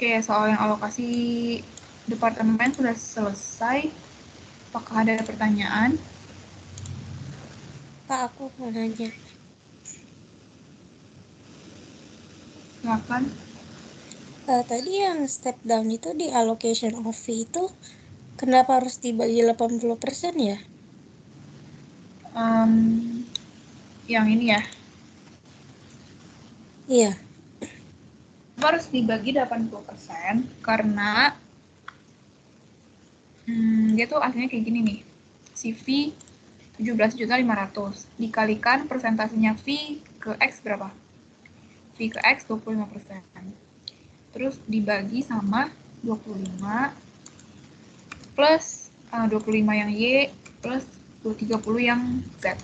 Oke, soal yang alokasi departemen sudah selesai. Apakah ada pertanyaan? Kak, aku mau nanya. Silakan. Tadi yang step down itu di allocation of fee itu kenapa harus dibagi 80% ya? Yang ini ya, Iya. harus dibagi 80% karena dia tuh aslinya kayak gini nih. CV 17.500.000 dikalikan persentasenya V ke X berapa? V ke X 25%. Terus dibagi sama 25 plus 25 yang Y plus 30 yang Z.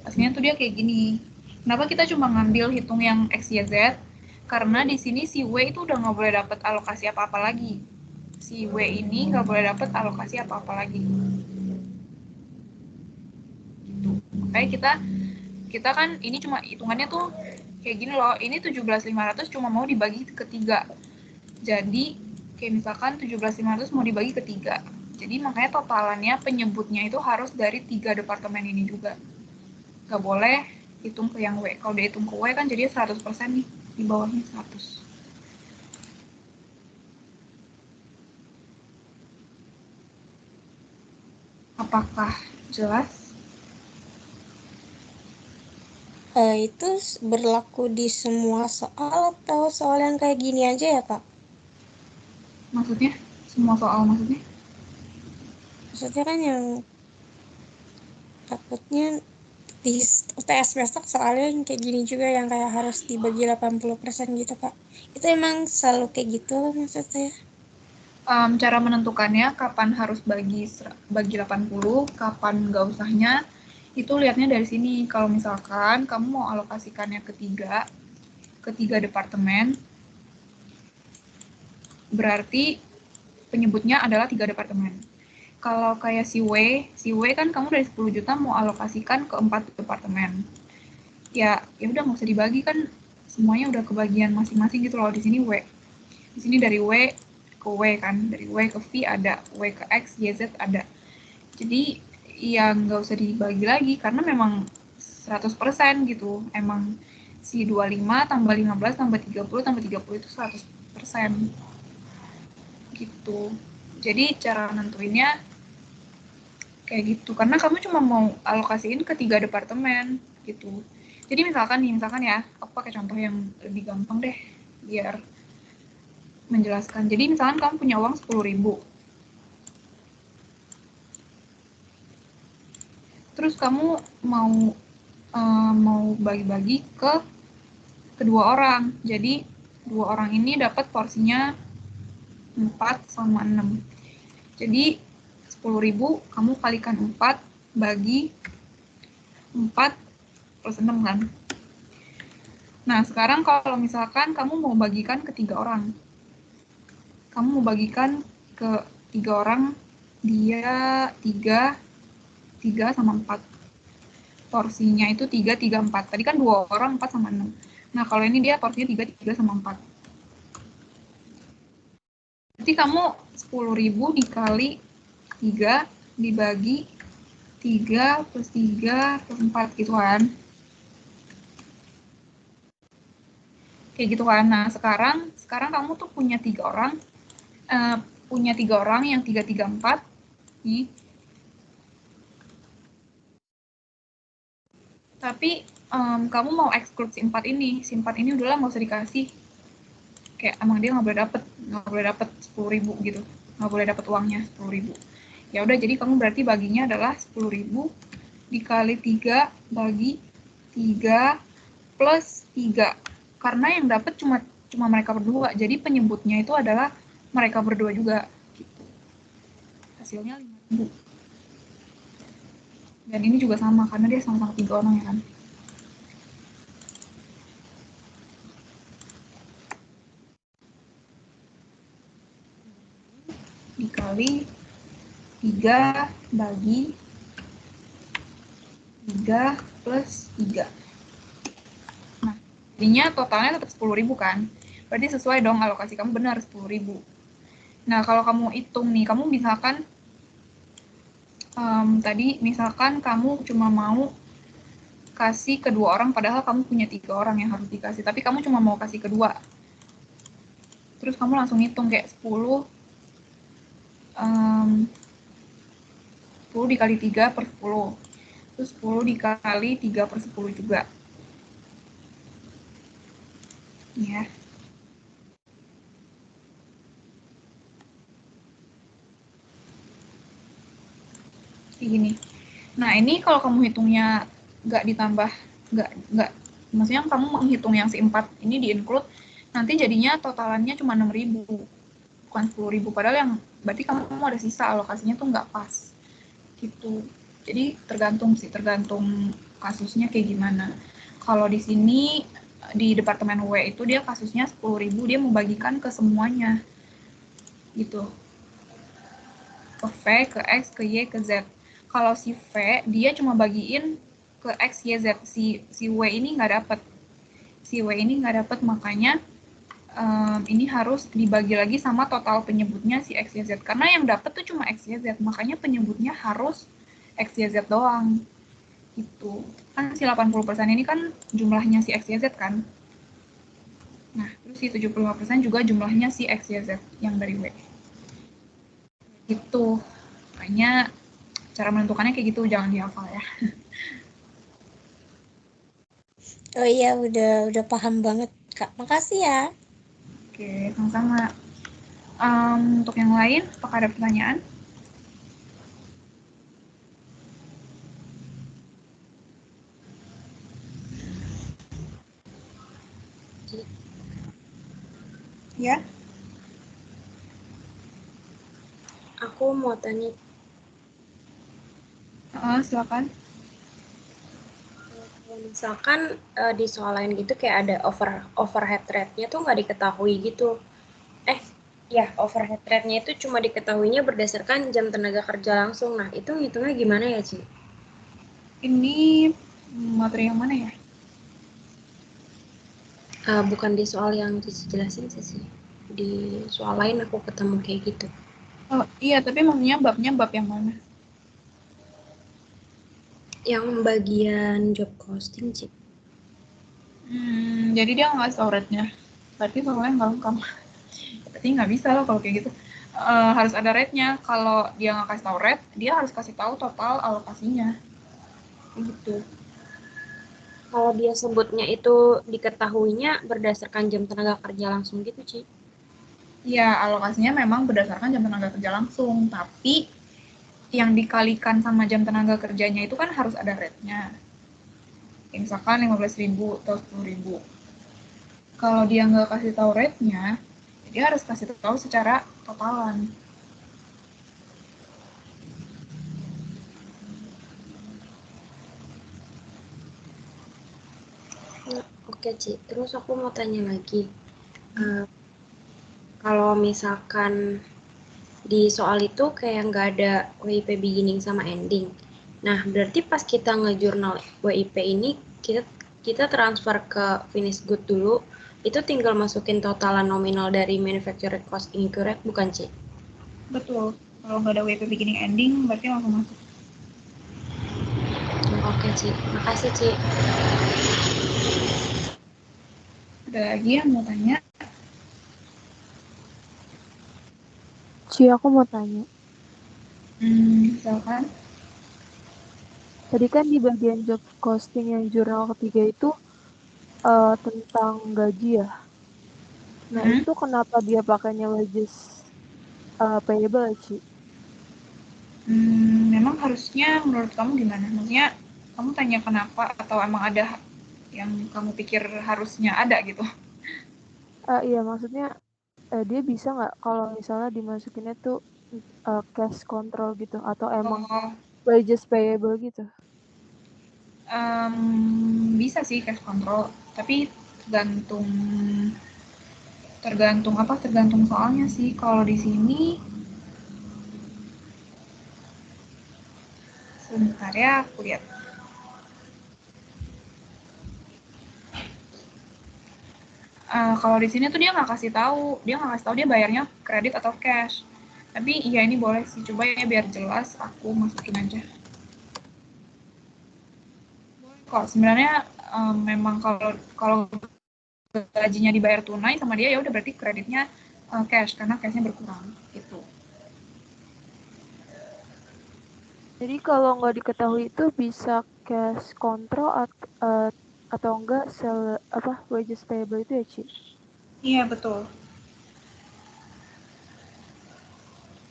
Aslinya tuh dia kayak gini. Kenapa kita cuma ngambil hitung yang X, Y, Z? Karena di sini si W itu udah nggak boleh dapat alokasi apa-apa lagi. Si W ini nggak boleh dapat alokasi apa-apa lagi. Gitu. Makanya kita kan ini cuma hitungannya tuh kayak gini loh. Ini 17.500 cuma mau dibagi ke 3. Jadi kayak misalkan 17.500 mau dibagi ke 3. Jadi makanya totalannya penyebutnya itu harus dari 3 departemen ini juga. Nggak boleh hitung ke yang W. Kalau dihitung ke W kan jadi 100% nih, di bawahnya 100. Apakah jelas? Itu berlaku di semua soal atau soal yang kayak gini aja ya, Kak? Maksudnya? Semua soal maksudnya? Maksudnya kan yang takutnya di UTS besok soalnya yang kayak gini juga yang kayak harus dibagi 80% gitu, Kak. Itu emang selalu kayak gitu maksudnya? Cara menentukannya kapan harus bagi 80, kapan nggak usahnya, itu lihatnya dari sini. Kalau misalkan kamu mau alokasikannya ke tiga departemen, berarti penyebutnya adalah 3 departemen. Kalau kayak si W kan kamu dari 10 juta mau alokasikan ke 4 departemen. Ya udah nggak usah dibagi kan, semuanya udah kebagian masing-masing gitu loh. Di sini W. Di sini dari W ke W kan, dari W ke V ada, W ke X, Y, Z ada. Jadi ya nggak usah dibagi lagi karena memang 100% gitu. Emang si 25 tambah 15 tambah 30 itu 100% gitu. Jadi cara nentuinnya kayak gitu. Karena kamu cuma mau alokasiin ke 3 departemen gitu. Jadi misalkan ya, aku pakai contoh yang lebih gampang deh biar menjelaskan. Jadi misalkan kamu punya uang 10.000. Terus kamu mau bagi-bagi ke kedua orang. Jadi dua orang ini dapat porsinya 4 sama 6. Jadi 10.000 kamu kalikan 4 bagi 4 plus 6 kan. Nah, sekarang kalau misalkan kamu mau bagikan ke 3 orang. Kamu mau bagikan ke 3 orang, dia 3 sama 4. Porsinya itu 3, 3, 4. Tadi kan 2 orang, 4 sama 6. Nah, kalau ini dia porsinya 3, 3 sama 4. Berarti kamu 10.000 dikali 3 dibagi 3 plus 3 plus 4 gitu kan. Kayak gitu kan. Nah, sekarang kamu tuh punya 3 orang. Punya 3 orang yang 3, 3, 4. Nih. Tapi kamu mau exclude si 4 ini. Si 4 ini udahlah nggak usah dikasih. Kayak emang dia nggak boleh dapet 10.000 gitu. Nggak boleh dapet uangnya 10.000. Ya udah, jadi kamu berarti baginya adalah 10.000 dikali 3 bagi 3 plus 3. Karena yang dapat cuma mereka berdua. Jadi penyebutnya itu adalah mereka berdua juga. Gitu. Hasilnya 5.000. Dan ini juga sama karena dia sama-sama 3 orang ya kan. Dikali 3 bagi 3 plus 3. Nah, jadinya totalnya tetap 10.000 kan. Berarti sesuai dong alokasi kamu benar 10.000. Nah, kalau kamu hitung nih, kamu misalkan tadi misalkan kamu cuma mau kasih kedua orang, padahal kamu punya 3 orang yang harus dikasih, tapi kamu cuma mau kasih kedua. Terus kamu langsung hitung kayak 10 dikali 3 per 10. Terus 10 dikali 3 per 10 juga. Ya. Kayak gini. Nah, ini kalau kamu hitungnya nggak ditambah, nggak, maksudnya kamu menghitung yang si 4 ini di-include, nanti jadinya totalannya cuma 6.000, bukan 10.000. Padahal yang berarti kamu ada sisa, alokasinya tuh nggak pas. Gitu. Jadi tergantung kasusnya kayak gimana. Kalau di sini di departemen W itu dia kasusnya 10.000, dia membagikan ke semuanya. Gitu. Ke V, ke X, ke Y, ke Z. Kalau si V, dia cuma bagiin ke X, Y, Z. Si W ini nggak dapet. Si W ini nggak dapet, makanya ini harus dibagi lagi sama total penyebutnya si X, Y, Z. Karena yang dapet tuh cuma X, Y, Z. Makanya penyebutnya harus X, Y, Z doang. Gitu. Kan si 80% ini kan jumlahnya si X, Y, Z kan. Nah, terus si 75% juga jumlahnya si X, Y, Z yang dari W. Gitu. Makanya cara menentukannya kayak gitu, jangan dihafal ya. Oh iya, udah paham banget, Kak. Makasih ya. Oke, sama-sama. Untuk yang lain, apakah ada pertanyaan? Ya, Aku mau tanya, silakan. misalkan di soal lain gitu kayak ada overhead rate-nya tuh nggak diketahui gitu. Overhead rate-nya itu cuma diketahuinya berdasarkan jam tenaga kerja langsung. Nah, itu ngitungnya gimana ya, Ci? Ini materi yang mana ya? Bukan di soal yang Cici jelasin sih. Di soal lain aku ketemu kayak gitu. Oh, iya, tapi maksudnya babnya bab yang mana? Yang bagian job costing, Ci. Jadi dia nggak tahu rate-nya. Berarti soalnya nggak lengkap. Berarti nggak bisa loh kalau kayak gitu. Harus ada rate-nya. Kalau dia nggak kasih tahu rate, dia harus kasih tahu total alokasinya. Kayak gitu. Kalau dia sebutnya itu diketahuinya berdasarkan jam tenaga kerja langsung gitu, Ci. Ya, alokasinya memang berdasarkan jam tenaga kerja langsung, tapi yang dikalikan sama jam tenaga kerjanya itu kan harus ada rate-nya. Ya, misalkan 15.000 atau 10.000. Kalau dia nggak kasih tahu rate-nya, dia harus kasih tahu secara totalan. Oke, Ci. Terus aku mau tanya lagi. Kalau misalkan di soal itu kayak nggak ada WIP beginning sama ending. Nah, berarti pas kita ngejurnal WIP ini, kita transfer ke finish good dulu, itu tinggal masukin totalan nominal dari manufacturer cost incurred, bukan, Ci? Betul. Kalau nggak ada WP beginning ending, berarti langsung masuk. Oke, Ci. Makasih, Ci. Ada lagi yang mau tanya? Ci, aku mau tanya. Silakan. Tadi kan di bagian job costing yang jurnal ketiga itu tentang gaji ya. Nah, itu kenapa dia pakainya wages payable ya, Ci? Memang harusnya menurut kamu gimana? Maksudnya kamu tanya kenapa atau emang ada yang kamu pikir harusnya ada gitu? Iya, maksudnya dia bisa nggak kalau misalnya dimasukinnya tuh cash control gitu atau emang Oh, wages payable gitu? bisa sih cash control, tapi tergantung tergantung apa? Tergantung soalnya sih. Kalau di sini sebentar ya, aku lihat. Kalau di sini tuh dia nggak kasih tahu dia bayarnya kredit atau cash. Tapi iya ini boleh sih, coba ya biar jelas aku masukin aja. Kok sebenarnya memang kalau gajinya dibayar tunai sama dia ya udah berarti kreditnya cash karena cashnya berkurang gitu. Jadi kalau nggak diketahui itu bisa cash control atau enggak wages payable itu ya, Ci? Iya betul.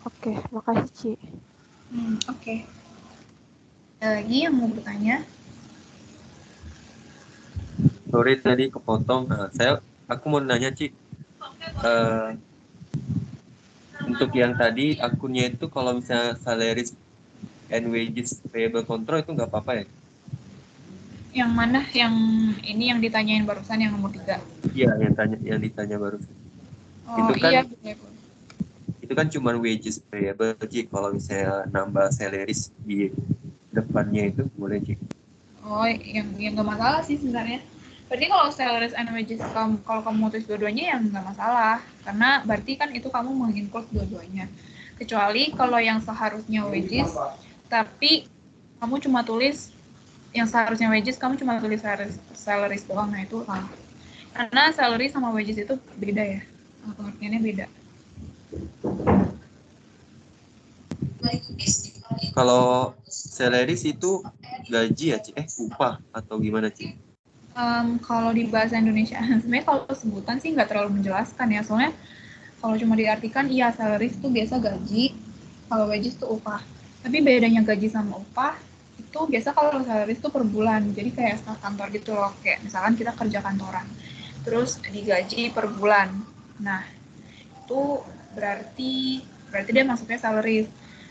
Oke, makasih, Ci. Oke. Ada lagi yang mau bertanya? Sorry tadi kepotong. Aku mau nanya, Ci. Untuk yang tadi akunnya itu kalau misalnya salaries and wages payable control itu nggak apa-apa ya? Yang mana? Yang ini yang ditanyain barusan yang nomor 3? Iya, yang ditanya barusan. Oh Itu kan iya. itu kan cuma wages payable, Ci. Kalau misalnya nambah salaries di depannya itu boleh, Ci. Oh, yang nggak masalah sih sebenarnya. Berarti kalau salaries and wages kalau kamu tulis dua-duanya ya nggak masalah, karena berarti kan itu kamu menginclude dua-duanya. Kecuali kalau yang seharusnya wages, tapi kamu cuma tulis yang seharusnya wages, kamu cuma tulis salaries doang, nah itu salah. Karena salary sama wages itu beda ya, pengertiannya beda. Kalau salaries itu gaji ya, Ci? Upah atau gimana, Ci? Kalau di bahasa Indonesia, sebenarnya kalau sebutan sih nggak terlalu menjelaskan ya, soalnya kalau cuma diartikan, iya salaries itu biasa gaji, kalau wages itu upah. Tapi bedanya gaji sama upah, itu biasa kalau salaries itu per bulan, jadi kayak staf kantor gitu loh, kayak misalkan kita kerja kantoran, terus digaji per bulan. Nah, itu berarti dia masuknya salaries.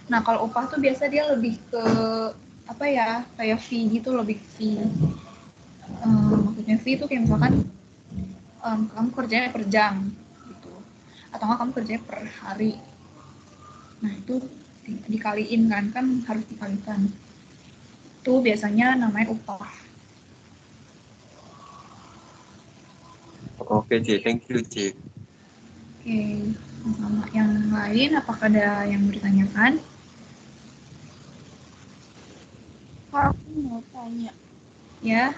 Nah, kalau upah tuh biasa dia lebih ke, apa ya, kayak fee gitu, lebih fee. Maksudnya fee itu kayak misalkan kamu kerjanya per jam gitu, atau enggak kamu kerjanya per hari. Nah itu dikaliin kan harus dikalikan. Itu biasanya namanya upah. Oke, Ci. Thank you, Ci. Oke, sama yang lain apakah ada yang bertanyakan? Kak, aku mau tanya. Ya.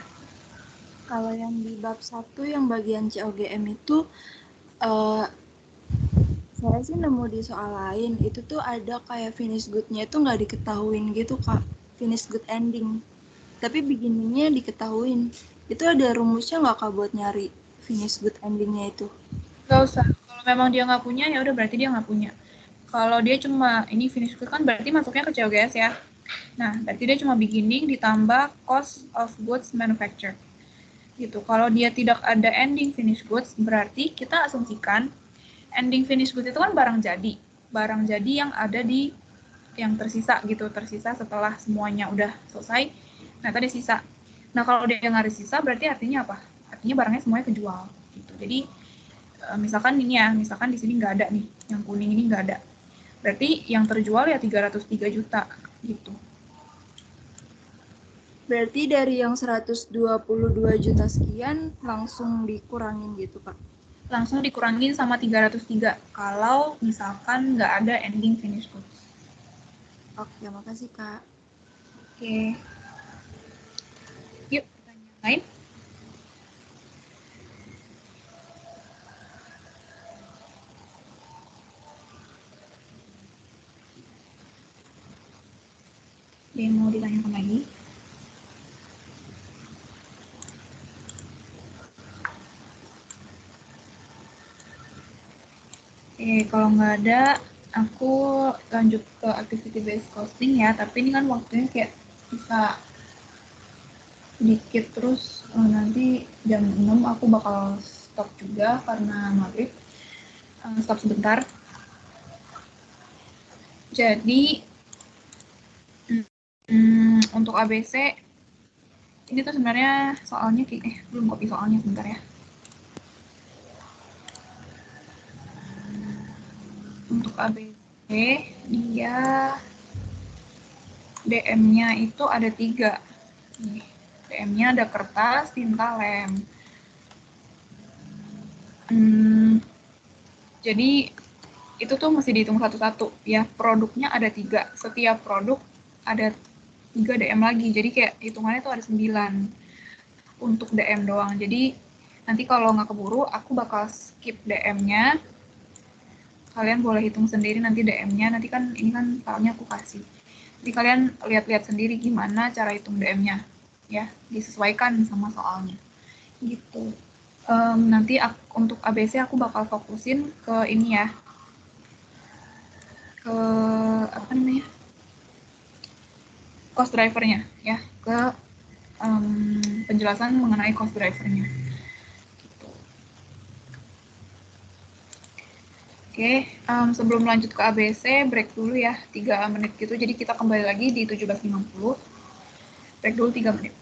Kalau yang di bab 1 yang bagian COGM itu saya sih nemu di soal lain, itu tuh ada kayak finish good-nya itu nggak diketahuin gitu, Kak. Finish good ending. Tapi beginningnya diketahuin. Itu ada rumusnya nggak, Kak, buat nyari finish good ending-nya itu? Nggak usah. Kalau memang dia nggak punya, ya udah berarti dia nggak punya. Kalau dia cuma ini finish good kan berarti masuknya ke COGS ya. Nah, berarti dia cuma beginning ditambah cost of goods manufactured. Gitu. Kalau dia tidak ada ending finish goods, berarti kita asumsikan ending finish goods itu kan barang jadi yang ada di yang tersisa gitu, tersisa setelah semuanya udah selesai. Nah, tadi sisa. Nah, kalau dia nggak ada sisa, berarti artinya apa? Artinya barangnya semuanya kejual. Gitu. Jadi, misalkan ini ya, misalkan di sini nggak ada nih, yang kuning ini nggak ada. Berarti yang terjual ya 303 juta gitu. Berarti dari yang 122 juta sekian langsung dikurangin gitu, Kak? Langsung dikurangin sama 303 kalau misalkan nggak ada ending finish goods. Oke, makasih, Kak. Oke. Yuk, pertanyaan lain. Ada yang mau ditanyakan lagi? Oke, kalau nggak ada, aku lanjut ke activity based costing ya. Tapi ini kan waktunya kayak bisa sedikit, terus nanti jam 6 aku bakal stop juga karena maghrib. Stop sebentar. Jadi untuk ABC ini tuh sebenarnya soalnya belum copy soalnya, sebentar ya. Untuk ABC dia DM-nya itu ada 3 nih. DM-nya ada kertas, tinta, lem. Jadi itu tuh mesti dihitung satu-satu ya. Produknya ada 3, setiap produk ada 3 DM lagi. Jadi kayak hitungannya tuh ada 9 untuk DM doang. Jadi nanti kalau nggak keburu, aku bakal skip DM-nya. Kalian boleh hitung sendiri nanti DM-nya. Nanti kan ini kan filenya aku kasih. Jadi kalian lihat-lihat sendiri gimana cara hitung DM-nya ya, disesuaikan sama soalnya. Gitu. Nanti untuk ABC aku bakal fokusin ke ini ya, ke apa namanya, cost drivernya ya, ke penjelasan mengenai cost drivernya. Gitu. Oke, sebelum lanjut ke ABC, break dulu ya, 3 menit gitu. Jadi kita kembali lagi di 17.50. Break dulu 3 menit.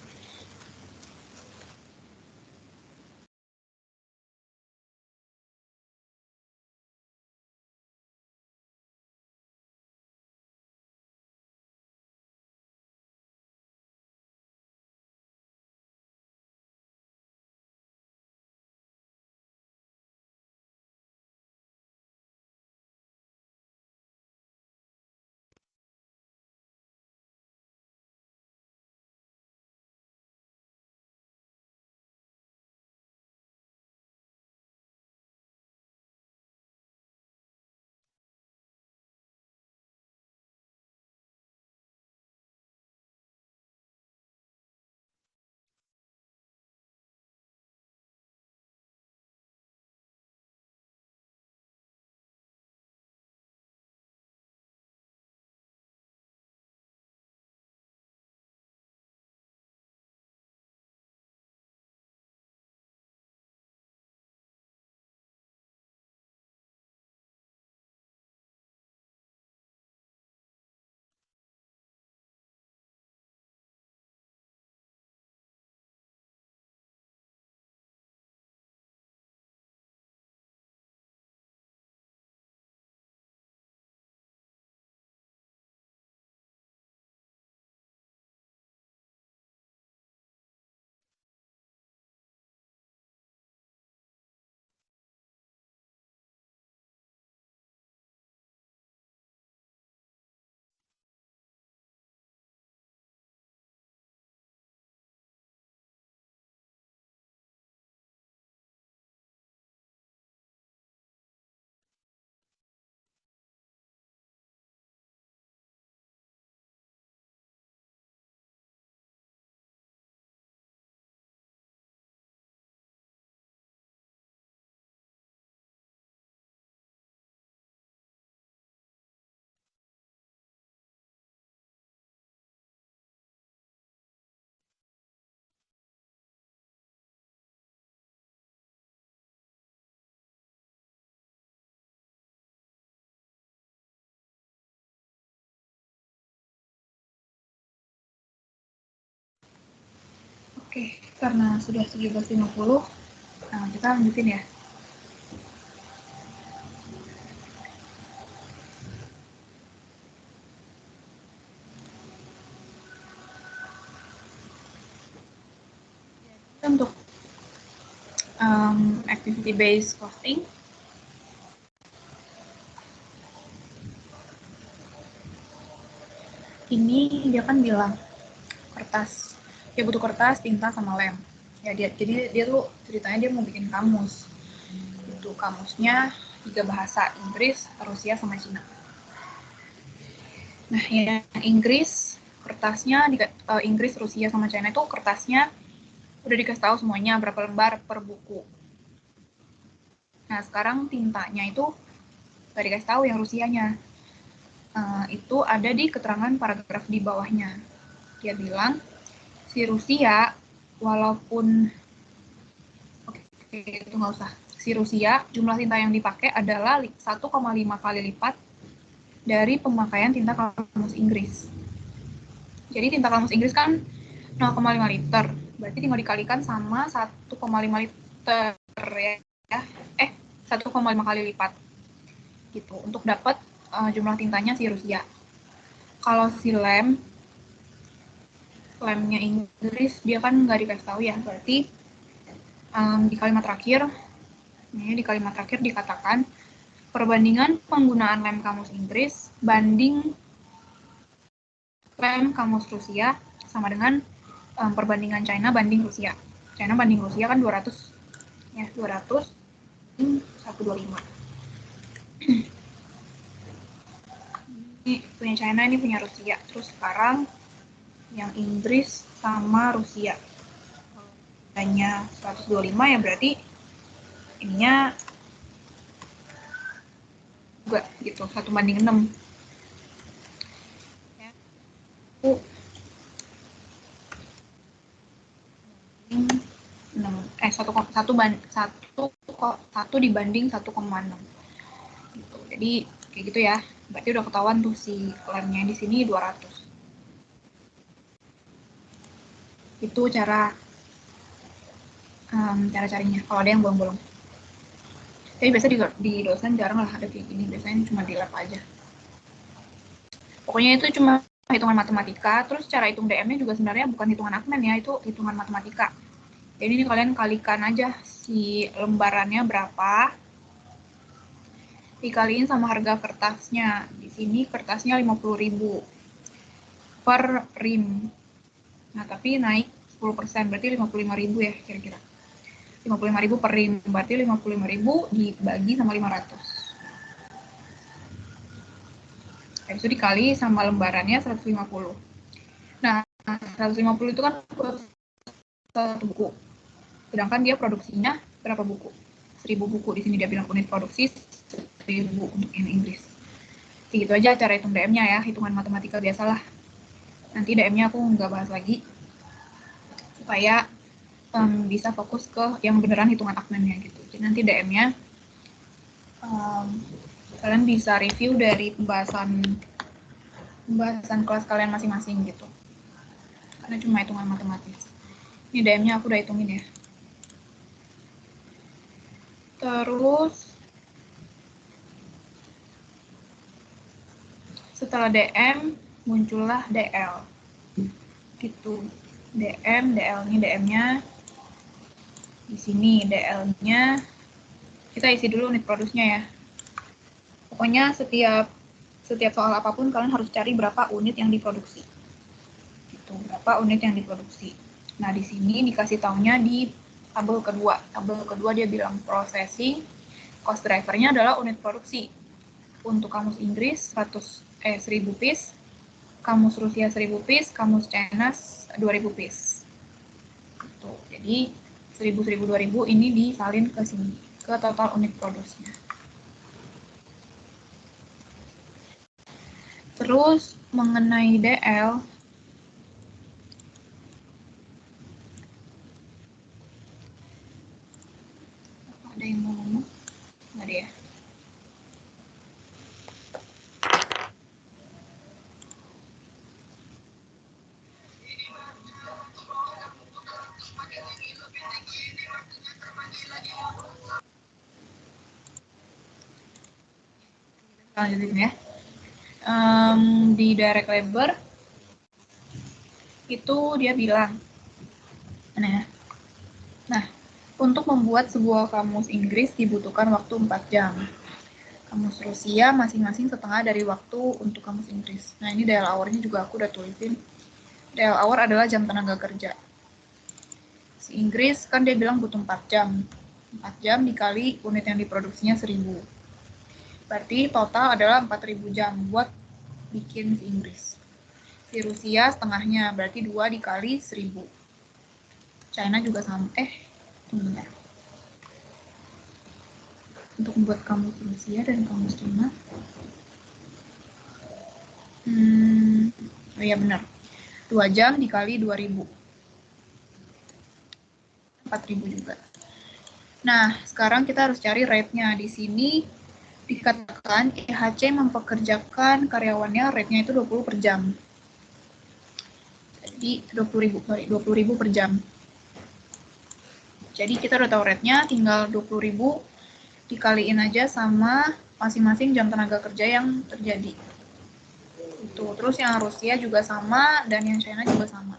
Oke, karena sudah 17.50, nah kita lanjutin ya. Untuk activity based costing, ini dia kan bilang kertas, dia butuh kertas, tinta, sama lem. Ya jadi dia tuh ceritanya dia mau bikin kamus. Itu kamusnya 3 bahasa, Inggris, Rusia, sama Cina. Nah, yang Inggris kertasnya Inggris, Rusia, sama China itu kertasnya udah dikasih tahu semuanya berapa lembar per buku. Nah, sekarang tintanya itu nggak dikasih tahu yang Rusianya. Itu ada di keterangan paragraf di bawahnya. Dia bilang si Rusia walaupun itu nggak usah. Si Rusia jumlah tinta yang dipakai adalah 1,5 kali lipat dari pemakaian tinta kamus Inggris. Jadi tinta kamus Inggris kan 0,5 liter. Berarti tinggal dikalikan sama 1,5 liter ya. 1,5 kali lipat. Gitu untuk dapat jumlah tintanya si Rusia. Kalau si lemnya Inggris dia kan nggak dikasih tahu ya. Berarti di kalimat terakhir Ini di kalimat terakhir dikatakan, perbandingan penggunaan lem kamus Inggris banding lem kamus Rusia sama dengan perbandingan China banding Rusia. China banding Rusia kan 200, ya 200 125. Ini punya China, ini punya Rusia. Terus sekarang yang Inggris sama Rusia. Hanya 125 ya berarti ininya juga gitu, 1:6. Ya. 1 dibanding 1,6. Gitu. Jadi kayak gitu ya. Berarti udah ketahuan tuh si lemnya di sini 200. Itu cara carinya. Kalau ada yang bolong-bolong. Tapi biasa di dosen jarang lah ada kayak gini. Biasanya cuma di lab aja. Pokoknya itu cuma hitungan matematika. Terus cara hitung DM-nya juga sebenarnya bukan hitungan Akmen ya. Itu hitungan matematika. Jadi ini kalian kalikan aja si lembarannya berapa. Dikaliin sama harga kertasnya. Di sini kertasnya 50.000 per rim. Nah, tapi naik 10%, berarti 55.000 ya kira-kira. 55.000 per rim, berarti 55.000 dibagi sama 500. Habis itu dikali sama lembarannya 150. Nah, 150 itu kan satu buku. Sedangkan dia produksinya berapa buku? 1000 buku. Di sini dia bilang unit produksi 1000 untuk yang Inggris. Segitu aja cara hitung DM-nya ya, hitungan matematika biasalah. Nanti DM-nya aku nggak bahas lagi, supaya bisa fokus ke yang beneran hitungan Akmennya gitu. Jadi nanti DM-nya kalian bisa review dari pembahasan kelas kalian masing-masing gitu. Karena cuma hitungan matematis. Ini DM-nya aku udah hitungin ya. Terus setelah DM muncullah DL. Gitu. DM, DL ini DM-nya. Di sini DL-nya kita isi dulu unit produksinya ya. Pokoknya setiap soal apapun kalian harus cari berapa unit yang diproduksi. Gitu, berapa unit yang diproduksi. Nah, di sini dikasih taunya di tabel kedua. Tabel kedua dia bilang processing cost driver-nya adalah unit produksi. Untuk kamus Inggris 1000 piece, kamus Rusia 1000 piece, kamus China 2000 piece. Gitu. Jadi 1000, 2000 ini disalin ke sini, ke total unit produksinya. Terus mengenai DL, ada yang mau ngomong? Nggak ada ya? Lanjutin ya. Di direct labor itu dia bilang, nah, untuk membuat sebuah kamus Inggris dibutuhkan waktu 4 jam. Kamus Rusia masing-masing setengah dari waktu untuk kamus Inggris. Nah, ini DL hour-nya juga aku udah tulisin. DL hour adalah jam tenaga kerja. Si Inggris kan dia bilang butuh 4 jam. 4 jam dikali unit yang diproduksinya 1000. Berarti total adalah 4000 jam buat bikin si Inggris. Si Rusia setengahnya, berarti 2 dikali 1000. China juga sama. Bentar. Untuk membuat kamus Rusia dan kamus China. Oh iya benar. 2 jam dikali 2000. 4000 juga. Nah, sekarang kita harus cari rate-nya. Di sini dikatakan IHC mempekerjakan karyawannya rate-nya itu 20 per jam. Jadi 20.000 per jam. Jadi kita udah tahu rate-nya, tinggal 20.000 dikaliin aja sama masing-masing jam tenaga kerja yang terjadi. Itu. Terus yang Rusia juga sama dan yang China juga sama.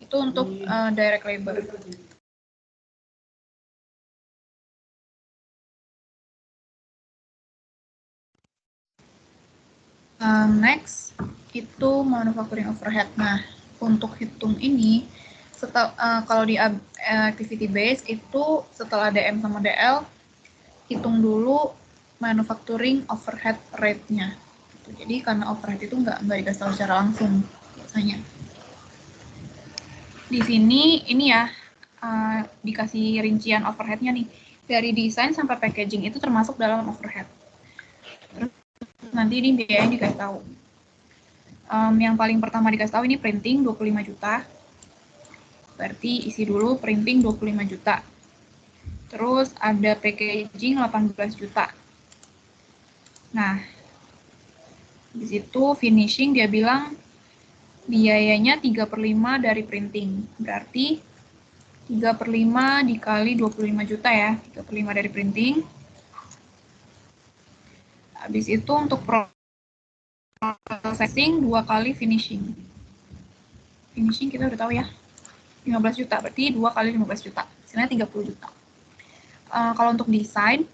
Itu untuk direct labor. Next, itu manufacturing overhead. Nah, untuk hitung ini, kalau di activity base itu setelah DM sama DL, hitung dulu manufacturing overhead rate-nya. Jadi karena overhead itu nggak dikasih tahu secara langsung biasanya. Di sini ini ya dikasih rincian overhead-nya nih. Dari desain sampai packaging itu termasuk dalam overhead. Terus nanti ini biayanya dikasih tahu. Yang paling pertama dikasih tahu ini printing 25 juta. Berarti isi dulu printing 25 juta. Terus ada packaging 18 juta. Nah, di situ finishing dia bilang biayanya 3/5 dari printing. Berarti 3/5 dikali 25 juta ya. 3/5 dari printing. Habis itu untuk processing 2 kali finishing. Finishing kita udah tahu ya. 15 juta, berarti 2 kali 15 juta. Hasilnya 30 juta. Kalau untuk desain,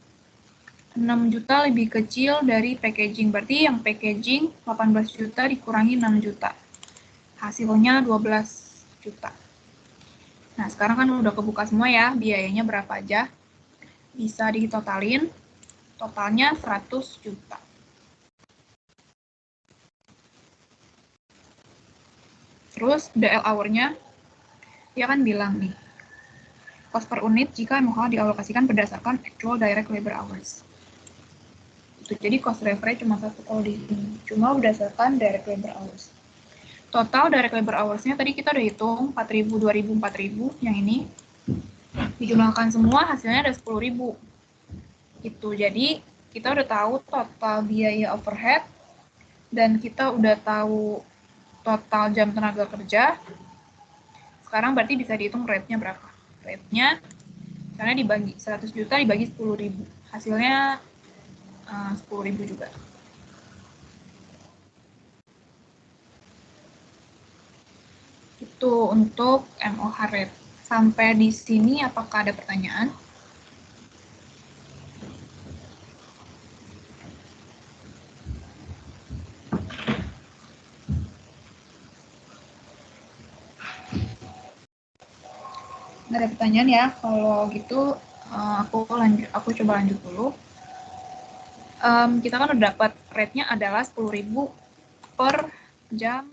6 juta lebih kecil dari packaging. Berarti yang packaging 18 juta dikurangi 6 juta. Hasilnya 12 juta. Nah, sekarang kan udah kebuka semua ya, biayanya berapa aja. Bisa ditotalin, totalnya 100 juta. Terus DL hour-nya, dia kan bilang nih, cost per unit jika MOH dialokasikan berdasarkan actual direct labor hours. Jadi cost reference cuma satu kalau di sini, cuma berdasarkan direct labor hours. Total direct labor hours-nya tadi kita udah hitung 4.000, 2.000, 4.000 yang ini. Dijumlahkan semua hasilnya ada 10.000. Gitu. Jadi kita udah tahu total biaya overhead dan kita udah tahu total jam tenaga kerja. Sekarang berarti bisa dihitung rate-nya berapa. Rate-nya karena dibagi 100 juta dibagi 10.000. Hasilnya 10.000 juga. Itu untuk MOH rate. Sampai di sini apakah ada pertanyaan? Nggak ada pertanyaan ya. Kalau gitu aku coba lanjut dulu. Kita kan udah dapat rate-nya adalah 10.000 per jam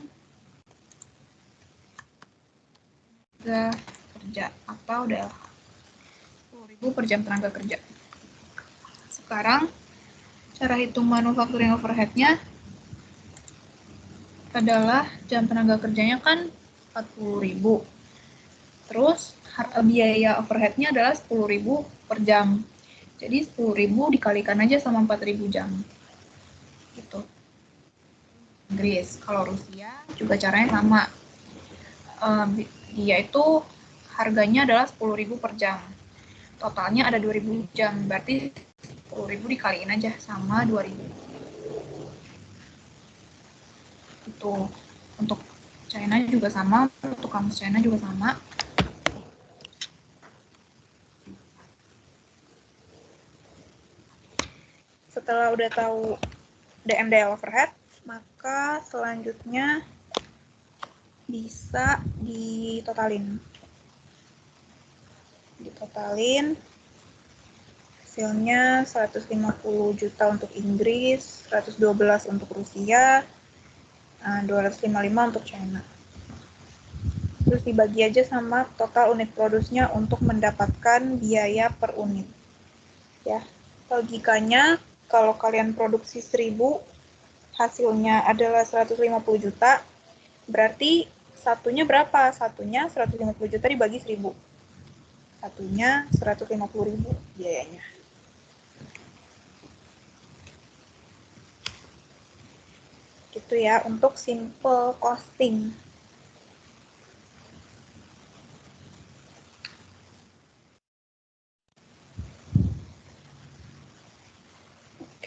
kerja atau DLH. 10.000 per jam tenaga kerja. Sekarang cara hitung manufacturing overhead-nya adalah jam tenaga kerjanya kan 40.000. Terus biaya overhead-nya adalah 10.000 per jam. Jadi 10.000 dikalikan aja sama 4.000 jam. Gitu. Inggris. Kalau Rusia juga caranya sama. Dia itu harganya adalah 10.000 per jam. Totalnya ada 2.000 jam. Berarti 10.000 dikaliin aja sama 2.000. Itu untuk China juga sama, untuk kamus China juga sama. Setelah udah tahu DMDL overhead, maka selanjutnya bisa ditotalin. Hasilnya 150 juta untuk Inggris, 112 untuk Rusia, 255 untuk China. Terus dibagi aja sama total unit produksinya untuk mendapatkan biaya per unit. Ya, logikanya kalau kalian produksi 1.000, hasilnya adalah 150 juta, berarti satunya berapa? Satunya 150 juta dibagi 1.000. Satunya 150.000 biayanya. Gitu ya untuk simple costing.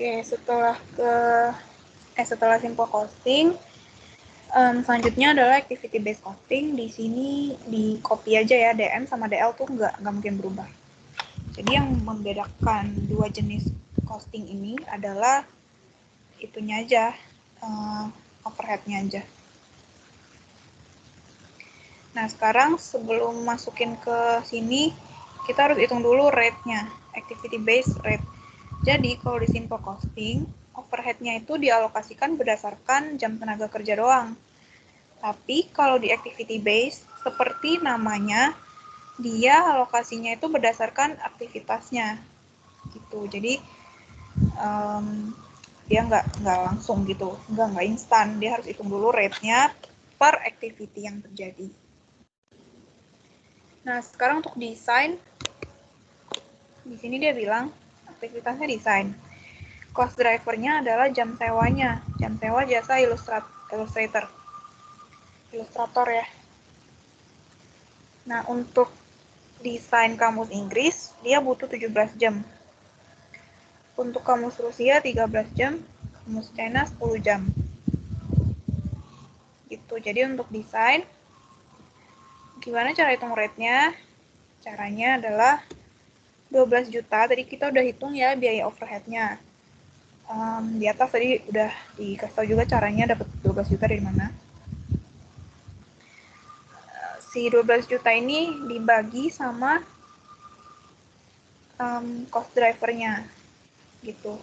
Oke, setelah simple costing, selanjutnya adalah activity based costing. Di sini di copy aja ya, DM sama DL tuh nggak mungkin berubah. Jadi yang membedakan dua jenis costing ini adalah itunya aja, overhead-nya aja. Nah, sekarang sebelum masukin ke sini, kita harus hitung dulu rate-nya, activity based rate. Jadi, kalau di simple costing, overhead-nya itu dialokasikan berdasarkan jam tenaga kerja doang. Tapi, kalau di activity based, seperti namanya, dia alokasinya itu berdasarkan aktivitasnya. Gitu. Jadi, dia nggak langsung gitu, nggak instan. Dia harus hitung dulu rate-nya per activity yang terjadi. Nah, sekarang untuk desain, di sini dia bilang aktivitasnya desain. Cost driver-nya adalah jam sewanya, jam sewa jasa ilustrator ya. Nah, untuk desain kamus Inggris, dia butuh 17 jam. Untuk kamus Rusia 13 jam, kamus China 10 jam. Gitu. Jadi untuk desain, gimana cara hitung rate-nya? Caranya adalah 12 juta, tadi kita udah hitung ya biaya overhead-nya. Di atas tadi udah dikasih tahu juga caranya dapat 12 juta dari mana. Si 12 juta ini dibagi sama cost driver-nya. Gitu.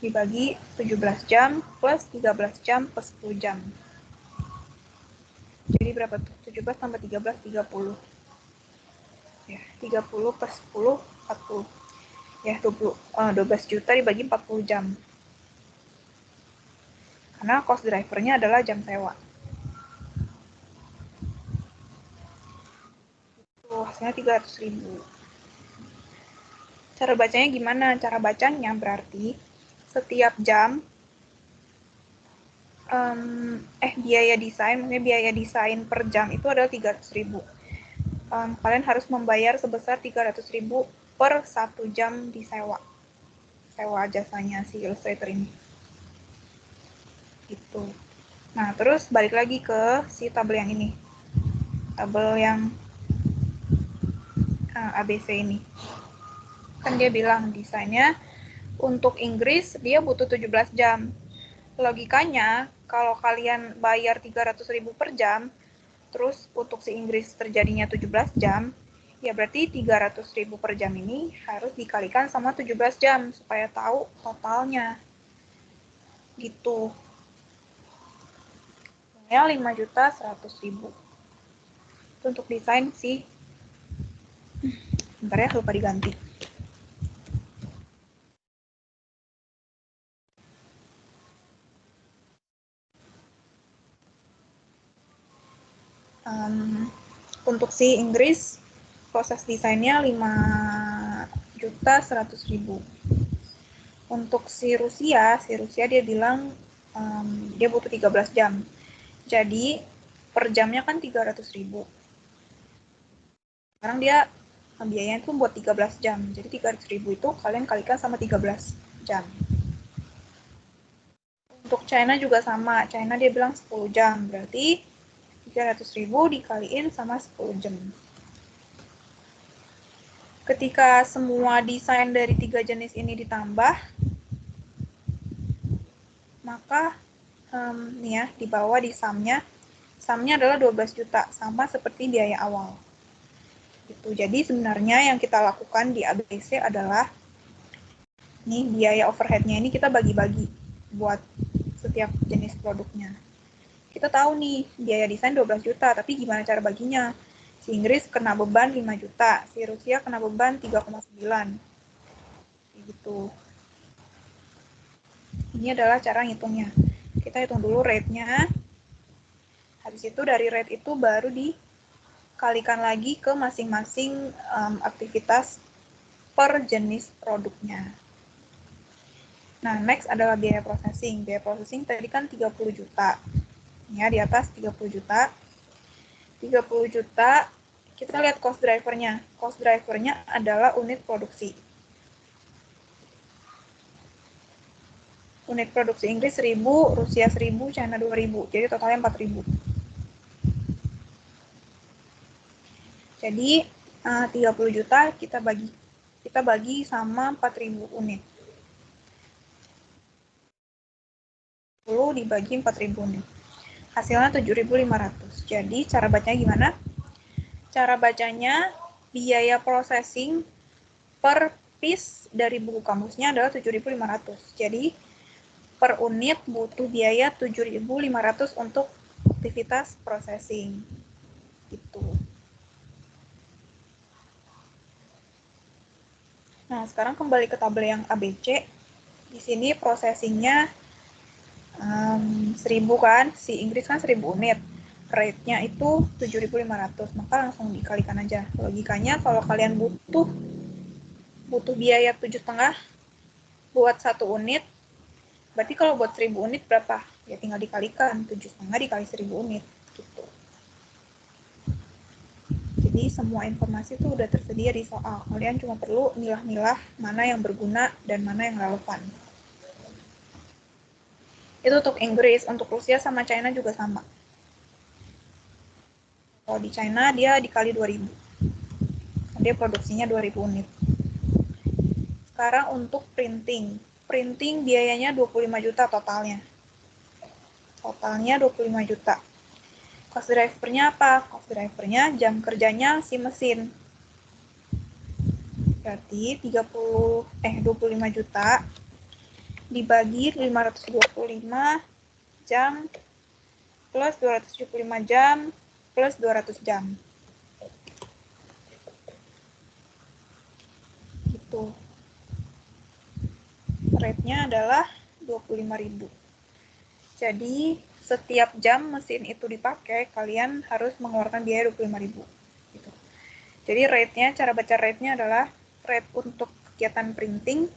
Dibagi 17 jam plus 13 jam plus 10 jam. Jadi berapa tuh? 17 tambah 13, 30. Ya, 30 plus 10, 40. Ya, 12 juta dibagi 40 jam. Karena cost driver-nya adalah jam sewa. Itu hasilnya 300.000. Cara bacanya gimana? Cara bacanya berarti setiap jam biaya desain per jam itu adalah 300.000. Kalian harus membayar sebesar 300.000 per 1 jam disewa. Sewa jasanya si Illustrator ini. Gitu. Nah, terus balik lagi ke si tabel yang ini. Tabel yang ABC ini. Kan dia bilang desainnya untuk Inggris dia butuh 17 jam. Logikanya, kalau kalian bayar 300.000 per jam, terus untuk si Inggris terjadinya 17 jam, ya berarti 300.000 per jam ini harus dikalikan sama 17 jam, supaya tahu totalnya. Gitu. Ya, 5.100.000. Itu untuk desain sih. Bentar ya, lupa diganti. Untuk si Inggris, proses desainnya 5.100.000. Untuk si Rusia dia bilang dia butuh 13 jam. Jadi, per jamnya kan 300.000. Sekarang dia biayanya itu buat 13 jam. Jadi 300.000 itu kalian kalikan sama 13 jam. Untuk China juga sama. China dia bilang 10 jam. Berarti 300.000 dikaliin sama 10 jam. Ketika semua desain dari 3 jenis ini ditambah, maka nih ya, di bawah di sumnya adalah 12 juta, sama seperti biaya awal. Gitu. Jadi sebenarnya yang kita lakukan di ABC adalah nih biaya overhead-nya ini kita bagi-bagi buat setiap jenis produknya. Kita tahu nih biaya desain 12 juta, tapi gimana cara baginya? Si Inggris kena beban 5 juta, si Rusia kena beban 3,9. Gitu. Ini adalah cara ngitungnya. Kita hitung dulu rate-nya. Habis itu dari rate itu baru dikalikan lagi ke masing-masing aktivitas per jenis produknya. Nah, next adalah biaya processing. Biaya processing tadi kan 30 juta. Ya, di atas 30 juta. 30 juta, kita lihat cost driver-nya. Cost driver-nya adalah unit produksi. Unit produksi Inggris 1.000, Rusia 1.000, China 2.000. Jadi totalnya 4.000. Jadi 30 juta kita bagi sama 4.000 unit. 10 dibagi 4.000 unit. Hasilnya 7.500. Jadi cara bacanya gimana? Cara bacanya biaya processing per piece dari buku kamusnya adalah 7.500. Jadi per unit butuh biaya 7.500 untuk aktivitas processing. Gitu. Nah, sekarang kembali ke tabel yang ABC. Di sini processingnya 1.000 kan, si Inggris kan 1.000 unit. Rate-nya itu 7.500, maka langsung dikalikan aja. Logikanya kalau kalian butuh biaya 7,5 buat 1 unit, berarti kalau buat 1.000 unit berapa? Ya tinggal dikalikan, 7,5 dikali 1.000 unit. Gitu. Jadi semua informasi itu udah tersedia di soal. Kalian cuma perlu milah-milah mana yang berguna dan mana yang relevan. Itu untuk Inggris, untuk Rusia sama China juga sama. Kalau di China dia dikali 2.000. Dia produksinya 2.000 unit. Sekarang untuk printing. Printing biayanya 25 juta totalnya. Totalnya 25 juta. Cost drivernya apa? Cost drivernya jam kerjanya si mesin. Berarti 25 juta dibagi 525 jam plus 275 jam plus 200 jam. Gitu. Rate-nya adalah 25.000. Jadi, setiap jam mesin itu dipakai, kalian harus mengeluarkan biaya 25.000. Gitu. Jadi, rate-nya, cara baca rate-nya adalah rate untuk kegiatan printing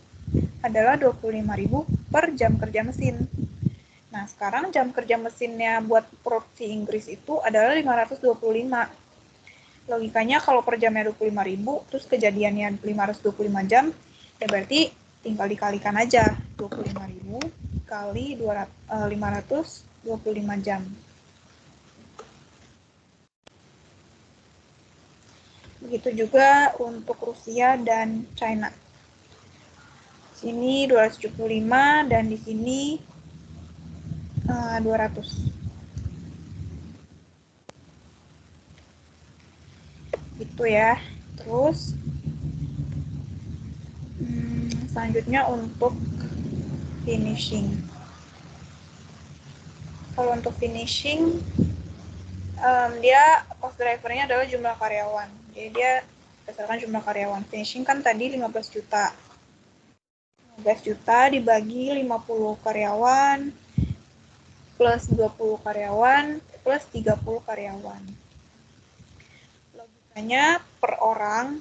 adalah 25.000 per jam kerja mesin. Nah, sekarang jam kerja mesinnya buat produksi Inggris itu adalah 525. Logikanya kalau per jamnya 25.000, terus kejadiannya 525 jam, ya berarti tinggal dikalikan aja 25.000 kali 525 jam. Begitu juga untuk Rusia dan China. Sini 275 dan di sini 200. Gitu ya. Terus selanjutnya untuk finishing. Kalau untuk finishing, dia cost drivernya adalah jumlah karyawan. Jadi dia berdasarkan jumlah karyawan. Finishing kan tadi 15 juta. 15 juta dibagi 50 karyawan plus 20 karyawan plus 30 karyawan. Logikanya per orang,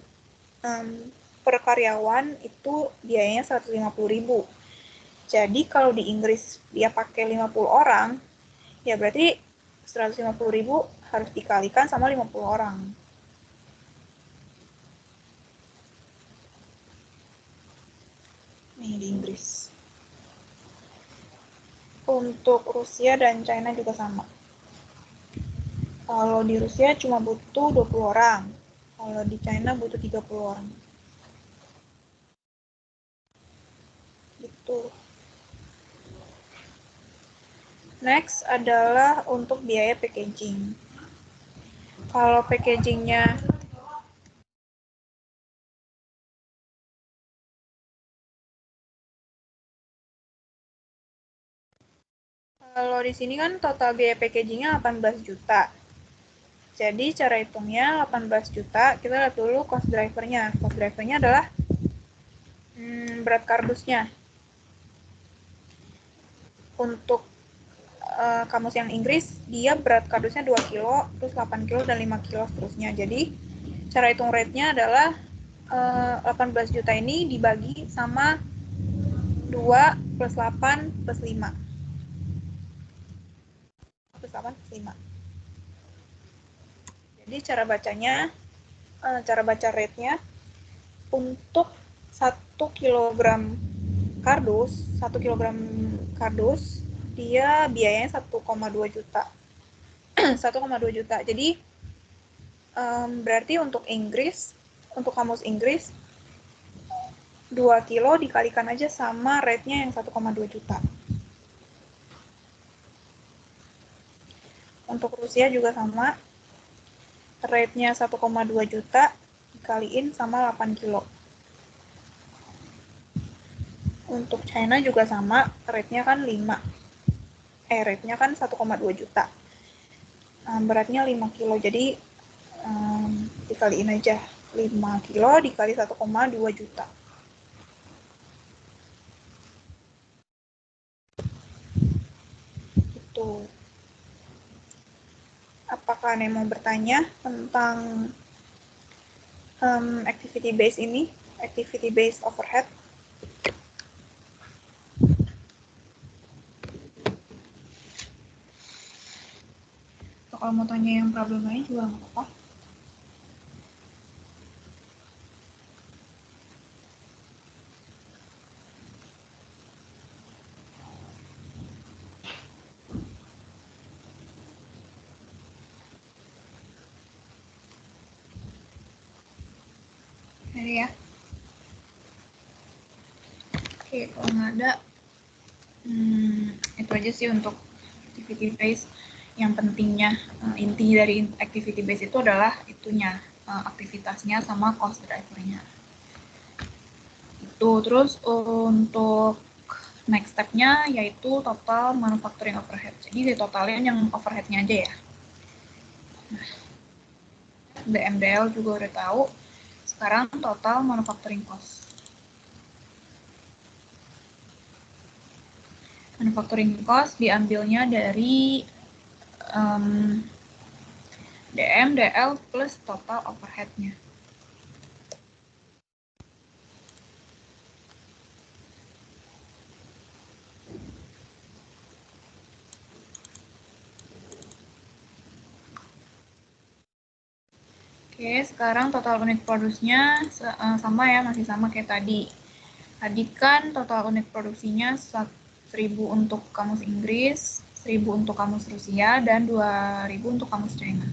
per karyawan itu biayanya 150.000. Jadi kalau di Inggris dia pakai 50 orang, ya berarti 150.000 harus dikalikan sama 50 orang. Nih di Inggris. Untuk Rusia dan China juga sama. Kalau di Rusia cuma butuh 20 orang. Kalau di China butuh 30 orang. Gitu. Next adalah untuk biaya packaging. Kalau packagingnya kalau di sini kan total biaya packagingnya 18 juta. Jadi cara hitungnya 18 juta, kita lihat dulu cost drivernya. Cost drivernya adalah berat kardusnya. Untuk kamus yang Inggris, dia berat kardusnya 2 kilo, terus 8 kilo, dan 5 kilo seterusnya. Jadi cara hitung rate-nya adalah 18 juta ini dibagi sama 2 plus 8 plus 5. Plus 8 plus 5. Jadi cara bacanya, cara baca rate-nya untuk 1 kilogram kardus, 1 kilogram kardus, dia biayanya 1,2 juta. 1,2 juta. Jadi, berarti untuk Inggris, untuk kamus Inggris, 2 kilo dikalikan aja sama rate-nya yang 1,2 juta. untuk Rusia juga sama. Rate-nya 1,2 juta dikaliin sama 8 kilo. Untuk China juga sama, rate-nya kan 5. Rate-nya kan 1,2 juta. Beratnya 5 kilo, jadi dikaliin aja. 5 kilo dikali 1,2 juta. Itu. Apakah Anda mau bertanya tentang activity base ini, activity base overhead? Atau kalau mau tanya yang problem lain juga nggak apa-apa. Ada ya? Oke, kalau nggak ada, itu aja sih untuk activity base. Yang pentingnya, inti dari activity base itu adalah itunya, aktivitasnya sama cost drivernya. Itu. Terus untuk next step-nya yaitu total manufacturing overhead. Jadi ditotalin yang overhead-nya aja ya. Nah, DMDL juga udah tahu. Sekarang total manufacturing cost. Manufacturing cost diambilnya dari DM, DL plus total overhead-nya. Oke, sekarang total unit produksinya sama ya, masih sama kayak tadi. Tadi kan total unit produksinya 1.000 untuk kamus Inggris, 1.000 untuk kamus Rusia, dan 2.000 untuk kamus China.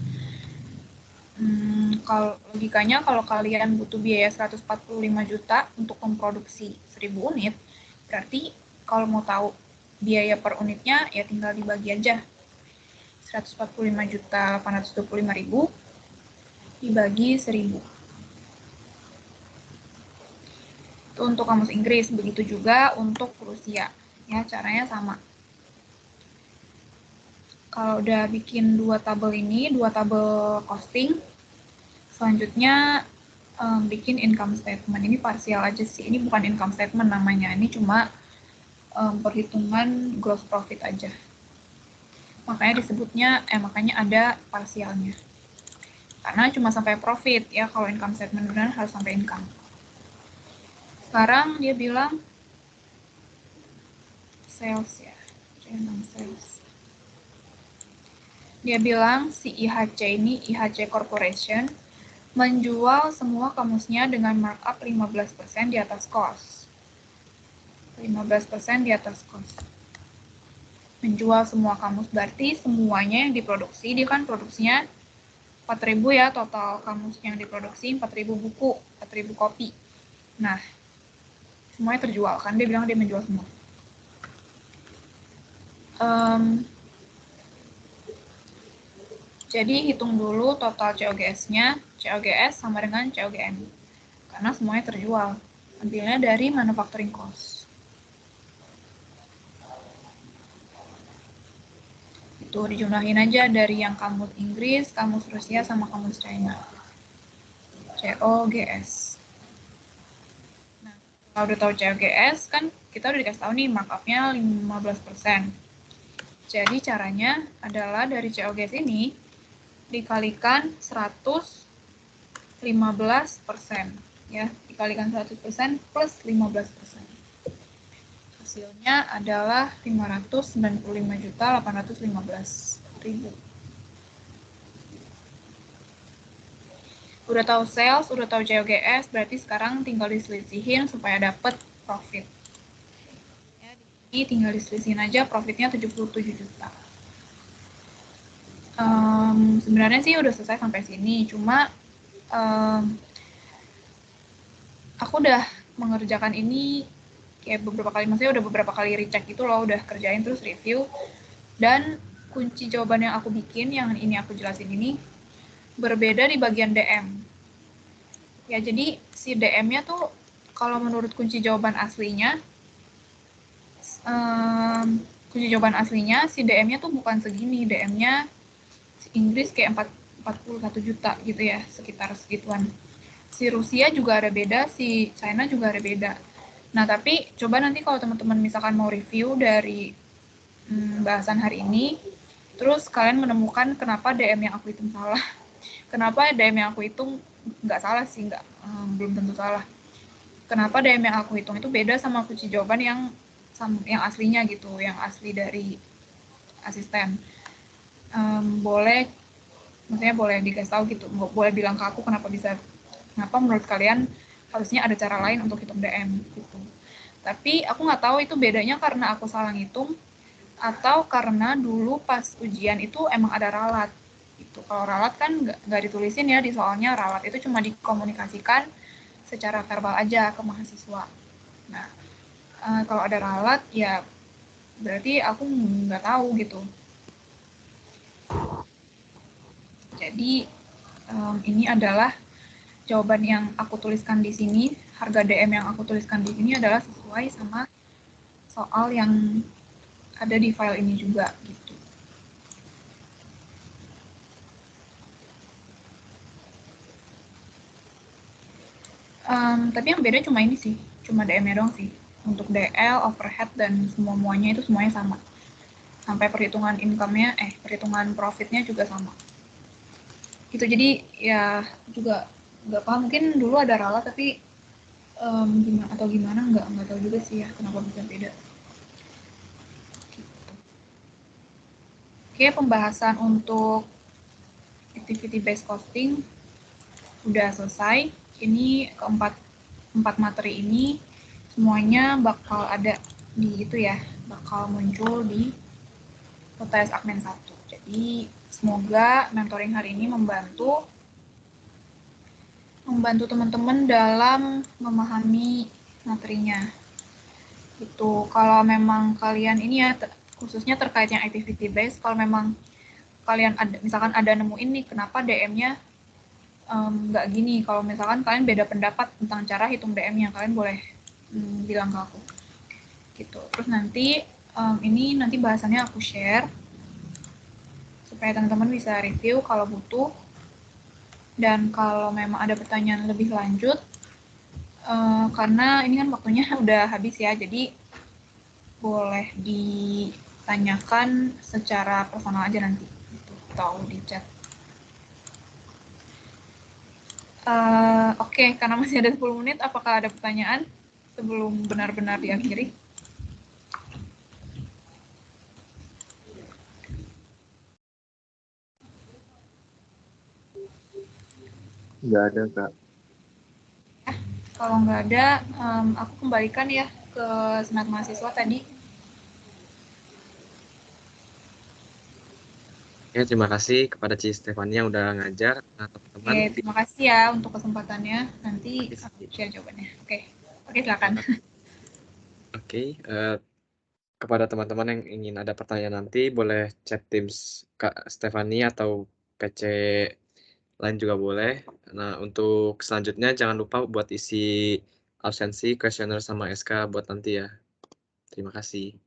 Kalau logikanya kalau kalian butuh biaya 145 juta untuk memproduksi 1.000 unit, berarti kalau mau tahu biaya per unitnya ya tinggal dibagi aja. 145.825.000 dibagi 1.000. Itu untuk kamus Inggris, begitu juga untuk Rusia. Ya, caranya sama. Kalau udah bikin dua tabel ini, dua tabel costing, selanjutnya bikin income statement. Ini parsial aja sih, ini bukan income statement namanya, ini cuma perhitungan gross profit aja. Makanya disebutnya, makanya ada parsialnya. Karena cuma sampai profit ya, kalau income statement benar harus sampai income. Sekarang dia bilang sales ya, sales. Dia bilang si IHC ini, IHC Corporation, menjual semua kamusnya dengan markup 15% di atas cost. 15% di atas cost. Menjual semua kamus berarti semuanya yang diproduksi, dia kan produksinya 4.000 ya, total kamus yang diproduksi 4.000 buku, 4.000 kopi. Nah, semuanya terjual kan, dia bilang dia menjual semua. Jadi hitung dulu total COGS-nya, COGS sama dengan COGM. Karena semuanya terjual. Ambilnya dari manufacturing cost. Itu dijumlahin aja dari yang kamus Inggris, kamus Rusia, sama kamus China. COGS. Nah, kalau udah tahu COGS, kan kita udah dikasih tahu nih markup-nya 15%. Jadi caranya adalah dari COGS ini dikalikan 115%, ya, dikalikan 100% plus 15%. Hasilnya adalah 595.815.000. Udah tahu sales, udah tahu COGS, berarti sekarang tinggal diselisihin supaya dapat profit. Ya, ini tinggal diselisihin aja, profitnya 77 juta. Sebenarnya sih udah selesai sampai sini, cuma aku udah mengerjakan ini kayak beberapa kali, maksudnya udah beberapa kali recheck gitu loh, udah kerjain terus review, dan kunci jawaban yang aku bikin, yang ini aku jelasin ini, berbeda di bagian DM. Ya, jadi si DM-nya tuh kalau menurut kunci jawaban aslinya, si DM-nya tuh bukan segini, DM-nya Inggris kayak 41 juta gitu ya, sekitar segituan. Si Rusia juga ada beda, si China juga ada beda. Nah, tapi coba nanti kalau teman-teman misalkan mau review dari bahasan hari ini, terus kalian menemukan kenapa DM yang aku hitung salah. Kenapa DM yang aku hitung nggak salah sih, belum tentu salah. Kenapa DM yang aku hitung itu beda sama kunci jawaban yang aslinya gitu, yang asli dari asisten. Maksudnya boleh dikasih tahu gitu, boleh bilang ke aku kenapa menurut kalian harusnya ada cara lain untuk hitung DM gitu. Tapi aku nggak tahu itu bedanya karena aku salah ngitung atau karena dulu pas ujian itu emang ada ralat gitu. Kalau ralat kan nggak ditulisin ya di soalnya, ralat itu cuma dikomunikasikan secara verbal aja ke mahasiswa. Nah, kalau ada ralat ya berarti aku nggak tahu gitu. Jadi ini adalah jawaban yang aku tuliskan di sini, harga DM yang aku tuliskan di sini adalah sesuai sama soal yang ada di file ini juga gitu. Tapi yang beda cuma ini sih, cuma DM-nya doang sih. Untuk DL, overhead, dan semuanya itu semuanya sama. Sampai perhitungan income-nya, perhitungan profit-nya juga sama. Gitu, jadi ya juga nggak paham, mungkin dulu ada ralat tapi gimana nggak tahu juga sih ya kenapa bisa beda. Gitu. Oke, pembahasan untuk activity based costing udah selesai. Ini empat materi ini semuanya bakal ada di itu ya, bakal muncul di UTS Admin 1. Jadi semoga mentoring hari ini membantu teman-teman dalam memahami materinya. Itu kalau memang kalian ini ya, khususnya terkait yang activity based, kalau memang kalian misalkan ada nemuin nih kenapa DM-nya nggak gini, kalau misalkan kalian beda pendapat tentang cara hitung DM-nya, kalian boleh bilang ke aku. Gitu. Terus nanti ini nanti bahasannya aku share supaya teman-teman bisa review kalau butuh, dan kalau memang ada pertanyaan lebih lanjut, karena ini kan waktunya udah habis ya, jadi boleh ditanyakan secara personal aja nanti gitu, atau di chat. Oke, karena masih ada 10 menit, apakah ada pertanyaan sebelum benar-benar diakhiri? Nggak ada, Kak. Kalau nggak ada, aku kembalikan ya ke senat mahasiswa tadi. Ya, terima kasih kepada Ci Stefania yang udah ngajar. Nah, teman-teman. Oke, terima kasih ya untuk kesempatannya. Nanti aku share jawabannya. Oke, silakan. Oke, kepada teman-teman yang ingin ada pertanyaan nanti, boleh chat Teams Kak Stefania atau PC lain juga boleh. Nah, untuk selanjutnya jangan lupa buat isi absensi, kuesioner, sama SK buat nanti ya. Terima kasih.